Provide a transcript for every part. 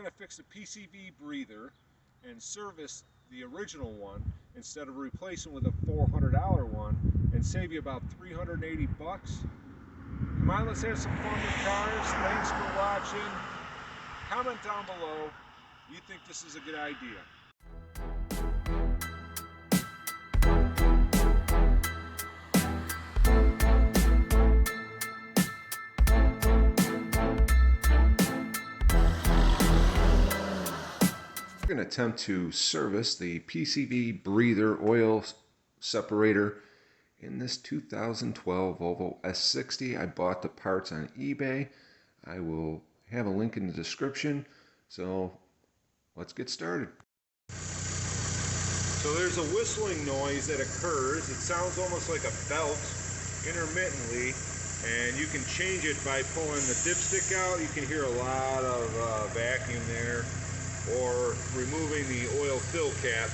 going to fix the PCV breather and service the original one instead of replacing with a $400 one and save you about 380 bucks. Come on, let's have some fun with cars. Thanks for watching. Comment down below, you think this is a good idea. We're going to attempt to service the PCV breather oil separator in this 2012 Volvo S60. I bought the parts on eBay. I will have a link in the description. So let's get started. So there's a whistling noise that occurs. It sounds almost like a belt intermittently, and you can change it by pulling the dipstick out. You can hear a lot of vacuum there, or removing the oil fill cap.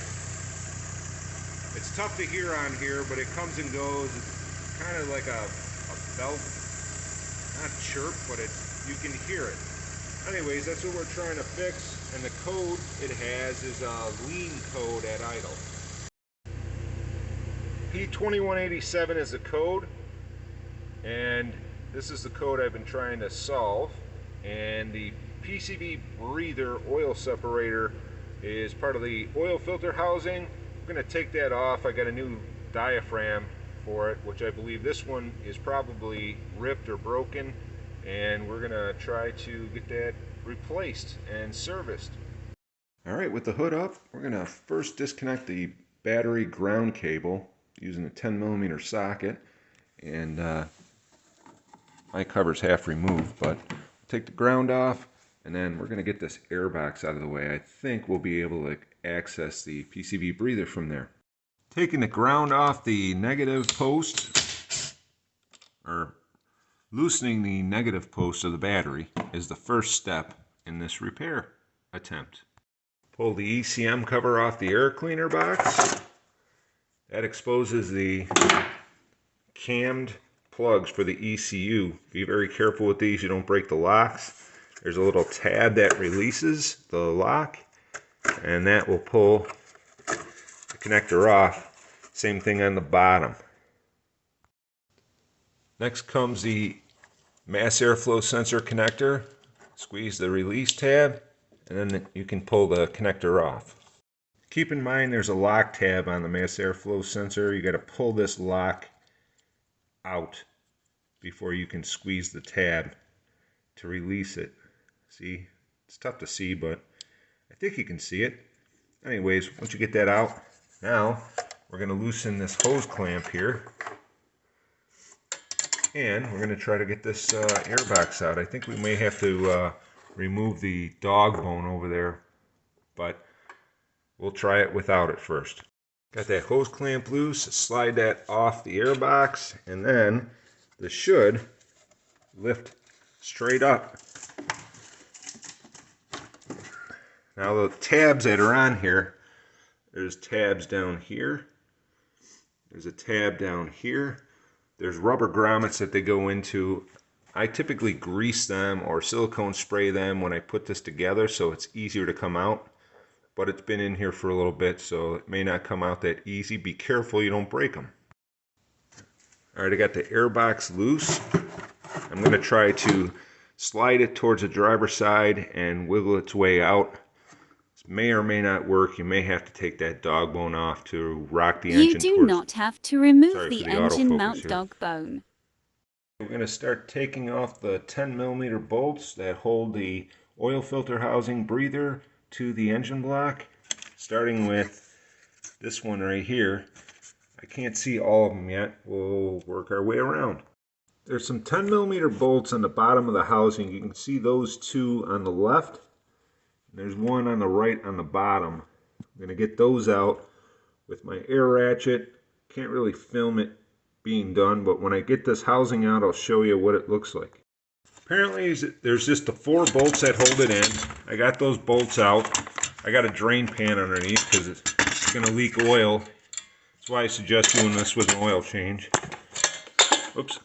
It's tough to hear on here, but it comes and goes. It's kind of like a belt, not chirp, but you can hear it. Anyways, that's what we're trying to fix, and the code it has is a lean code at idle. P2187 is the code, and this is the code I've been trying to solve. And the PCV breather oil separator is part of the oil filter housing. I'm going to take that off. I got a new diaphragm for it, which I believe this one is probably ripped or broken, and we're going to try to get that replaced and serviced. Alright, with the hood up, we're going to first disconnect the battery ground cable using a 10mm socket, and my cover's half removed, but take the ground off, and then we're going to get this air box out of the way. I think we'll be able to access the PCV breather from there. Taking the ground off the negative post, or loosening the negative post of the battery, is the first step in this repair attempt. Pull the ECM cover off the air cleaner box. That exposes the cammed plugs for the ECU. Be very careful with these, you don't break the locks. There's a little tab that releases the lock, and that will pull the connector off. Same thing on the bottom. Next comes the mass airflow sensor connector. Squeeze the release tab, and then you can pull the connector off. Keep in mind there's a lock tab on the mass airflow sensor. You got to pull this lock out before you can squeeze the tab to release it. See, it's tough to see, but I think you can see it. Anyways, once you get that out, now we're going to loosen this hose clamp here, and we're going to try to get this air box out. I think we may have to remove the dog bone over there, but we'll try it without it first. Got that hose clamp loose, slide that off the air box, and then this should lift straight up. Now the tabs that are on here, there's tabs down here, there's a tab down here, there's rubber grommets that they go into. I typically grease them or silicone spray them when I put this together so it's easier to come out. But it's been in here for a little bit, so it may not come out that easy. Be careful you don't break them. Alright, I got the air box loose. I'm going to try to slide it towards the driver's side and wiggle its way out. This may or may not work. You may have to take that dog bone off to rock the engine. You do not have to remove the engine mount dog bone. We're going to start taking off the 10mm bolts that hold the oil filter housing breather to the engine block, starting with this one right here. I can't see all of them yet. We'll work our way around. There's some 10mm bolts on the bottom of the housing. You can see those two on the left. There's one on the right on the bottom. I'm going to get those out with my air ratchet. Can't really film it being done, but when I get this housing out, I'll show you what it looks like. Apparently there's just the 4 bolts that hold it in. I got those bolts out. I got a drain pan underneath because it's going to leak oil. That's why I suggest doing this with an oil change. Oops.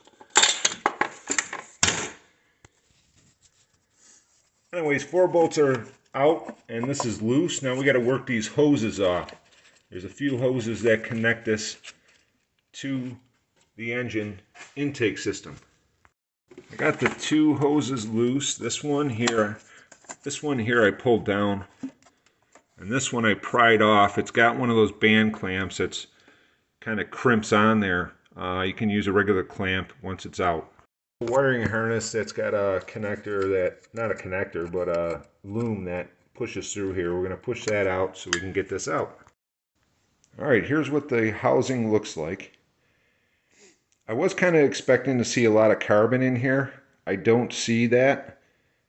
Anyways, 4 bolts are out and this is loose. Now we got to work these hoses off. There's a few hoses that connect this to the engine intake system. I got the two hoses loose. This one here I pulled down, and this one I pried off. It's got one of those band clamps that's kind of crimps on there. You can use a regular clamp once it's out. A wiring harness that's got a connector that, not a connector, but a loom that pushes through here. We're going to push that out so we can get this out. Alright, here's what the housing looks like. I was kind of expecting to see a lot of carbon in here. I don't see that.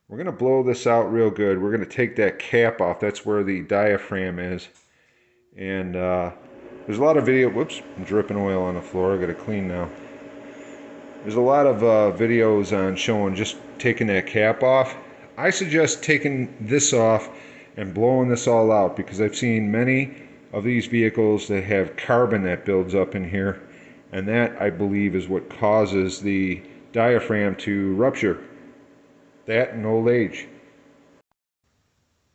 We're going to blow this out real good. We're going to take that cap off. That's where the diaphragm is. And there's a lot of video. Whoops, I'm dripping oil on the floor. I got to clean now. There's a lot of videos on showing just taking that cap off. I suggest taking this off and blowing this all out, because I've seen many of these vehicles that have carbon that builds up in here, and that, I believe, is what causes the diaphragm to rupture. That and old age.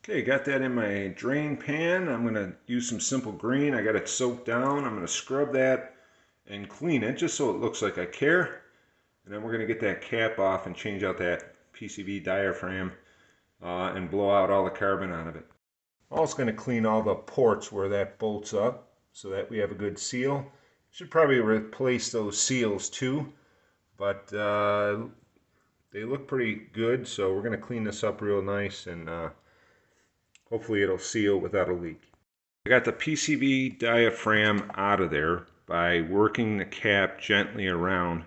Okay, got that in my drain pan. I'm going to use some simple green. I got it soaked down. I'm going to scrub that and clean it just so it looks like I care. And then we're going to get that cap off and change out that PCV diaphragm and blow out all the carbon out of it. Also going to clean all the ports where that bolts up so that we have a good seal. Should probably replace those seals too, but they look pretty good, so we're going to clean this up real nice, and hopefully it'll seal without a leak. I got the PCV diaphragm out of there by working the cap gently around,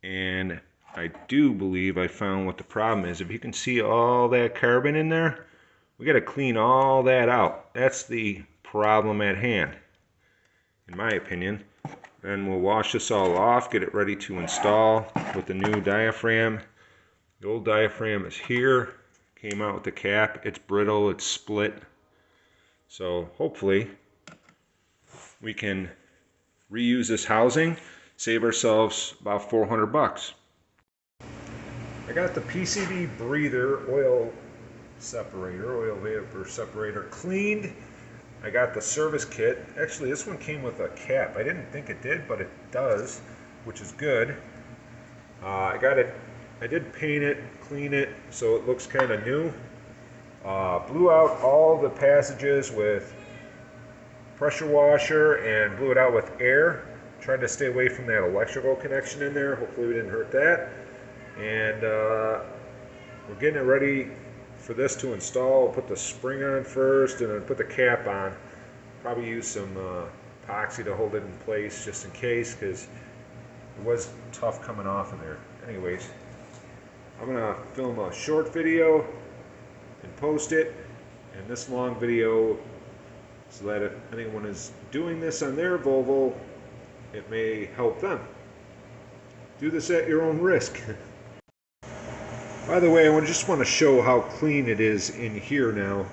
and I do believe I found what the problem is. If you can see all that carbon in there, we got to clean all that out. That's the problem at hand, in my opinion. Then we'll wash this all off, get it ready to install with the new diaphragm. The old diaphragm is here, came out with the cap. It's brittle, it's split. So hopefully we can reuse this housing, save ourselves about 400 bucks. I got the PCV breather oil vapor separator cleaned. I got the service kit. Actually, this one came with a cap. I didn't think it did, but it does, which is good. I got it. I did paint it, clean it, so it looks kind of new. Blew out all the passages with pressure washer and blew it out with air. Tried to stay away from that electrical connection in there. Hopefully we didn't hurt that. And we're getting it ready for this to install. We'll put the spring on first and then put the cap on. Probably use some epoxy to hold it in place just in case, because it was tough coming off in there. Anyways, I'm going to film a short video and post it, and this long video, so that if anyone is doing this on their Volvo, it may help them. Do this at your own risk. By the way, I just want to show how clean it is in here now,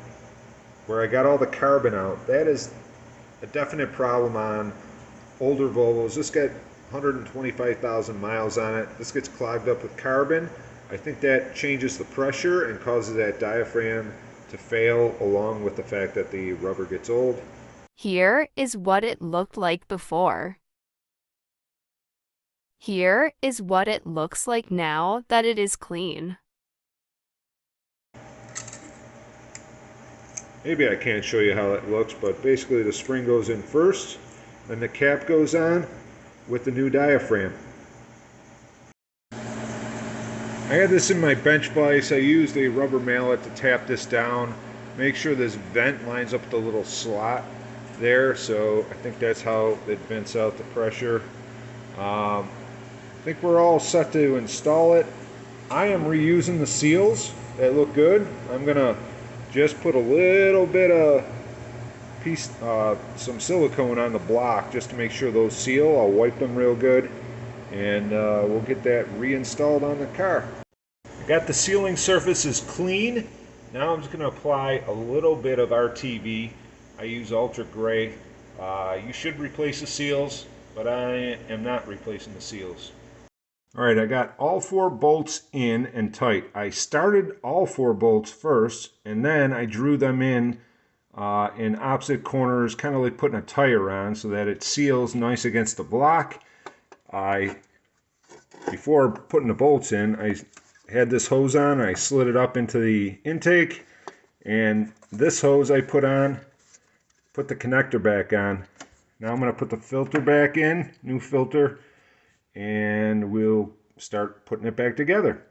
where I got all the carbon out. That is a definite problem on older Volvos. This got 125,000 miles on it. This gets clogged up with carbon. I think that changes the pressure and causes that diaphragm to fail, along with the fact that the rubber gets old. Here is what it looked like before. Here is what it looks like now that it is clean. Maybe I can't show you how it looks, but basically the spring goes in first, then the cap goes on with the new diaphragm. I had this in my bench vise. I used a rubber mallet to tap this down, make sure this vent lines up with the little slot there, so I think that's how it vents out the pressure. I think we're all set to install it. I am reusing the seals that look good. I'm gonna just put a little bit of some silicone on the block just to make sure those seal. I'll wipe them real good, and we'll get that reinstalled on the car. I got the sealing surfaces clean. Now I'm just going to apply a little bit of RTV. I use Ultra Gray. You should replace the seals, but I am not replacing the seals. All right, I got all 4 bolts in and tight. I started all 4 bolts first, and then I drew them in opposite corners, kind of like putting a tire on so that it seals nice against the block. Before putting the bolts in, I had this hose on, I slid it up into the intake, and this hose I put on, put the connector back on. Now I'm going to put the filter back in, new filter, and we'll start putting it back together.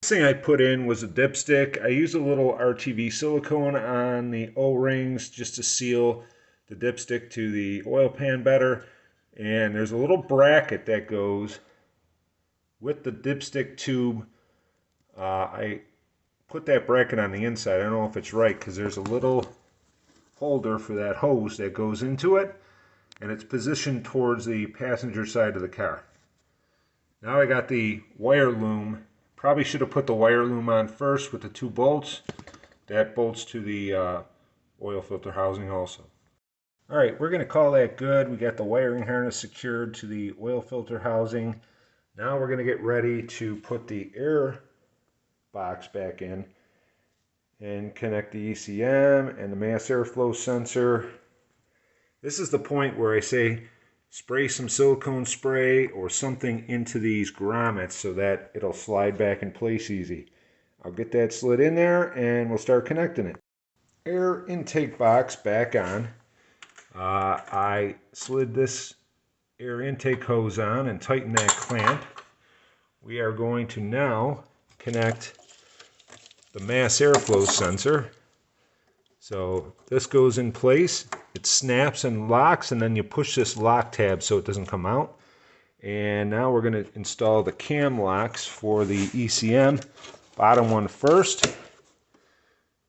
Next thing I put in was a dipstick. I used a little RTV silicone on the O-rings just to seal the dipstick to the oil pan better. And there's a little bracket that goes with the dipstick tube. I put that bracket on the inside. I don't know if it's right because there's a little holder for that hose that goes into it, and it's positioned towards the passenger side of the car. Now I got the wire loom. Probably should have put the wire loom on first with the 2 bolts. That bolts to the oil filter housing also. Alright, we're going to call that good. We got the wiring harness secured to the oil filter housing. Now we're going to get ready to put the air box back in and connect the ECM and the mass airflow sensor. This is the point where I say spray some silicone spray or something into these grommets so that it'll slide back in place easy. I'll get that slid in there and we'll start connecting it. Air intake box back on. I slid this air intake hose on and tightened that clamp. We are going to now connect the mass airflow sensor. So this goes in place, it snaps and locks, and then you push this lock tab so it doesn't come out. And now we're going to install the cam locks for the ECM. Bottom one first.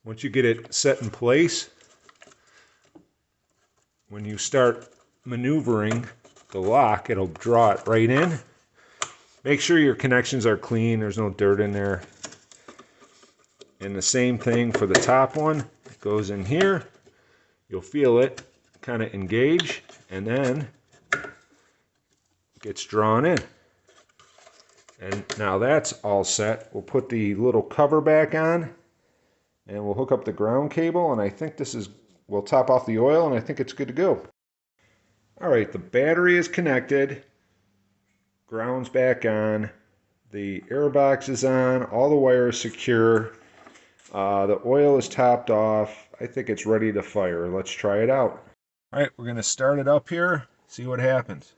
Once you get it set in place, when you start maneuvering the lock, it'll draw it right in. Make sure your connections are clean, there's no dirt in there. And the same thing for the top one. It goes in here. You'll feel it kind of engage, and then it gets drawn in. And now that's all set. We'll put the little cover back on, and we'll hook up the ground cable, and I think we'll top off the oil, and I think it's good to go. Alright, the battery is connected. Ground's back on. The air box is on. All the wires secure. The oil is topped off. I think it's ready to fire. Let's try it out. Alright, we're going to start it up here, see what happens.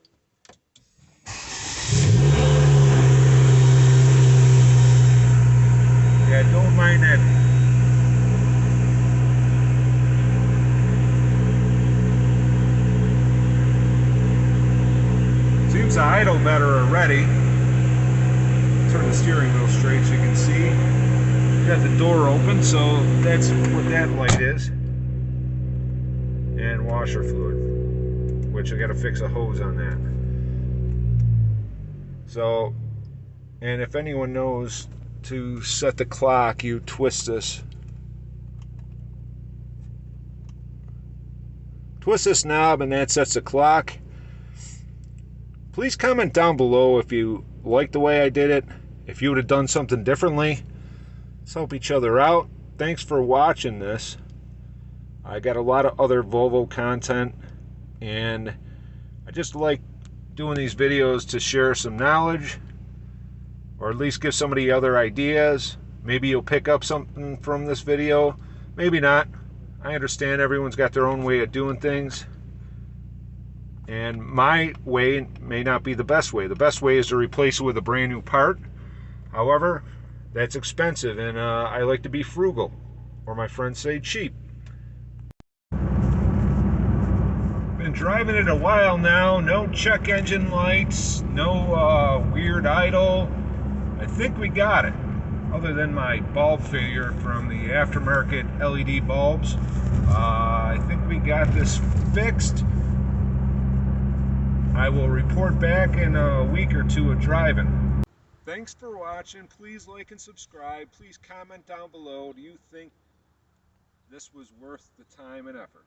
Yeah, don't mind that. Seems to idle better already. Turn the steering wheel straight so you can see. Got the door open, so that's what that light is. And washer fluid, which I got to fix a hose on that. So, and if anyone knows to set the clock, you twist this. Twist this knob and that sets the clock. Please comment down below if you like the way I did it, if you would have done something differently. Let's help each other out. Thanks for watching this. I got a lot of other Volvo content, and I just like doing these videos to share some knowledge, or at least give somebody other ideas. Maybe you'll pick up something from this video, maybe not. I understand everyone's got their own way of doing things, and my way may not be the best way. The best way is to replace it with a brand new part. However, that's expensive, and I like to be frugal, or my friends say cheap. Been driving it a while now, no check engine lights, no weird idle. I think we got it, other than my bulb failure from the aftermarket LED bulbs. I think we got this fixed. I will report back in a week or two of driving. Thanks for watching. Please like and subscribe. Please comment down below. Do you think this was worth the time and effort?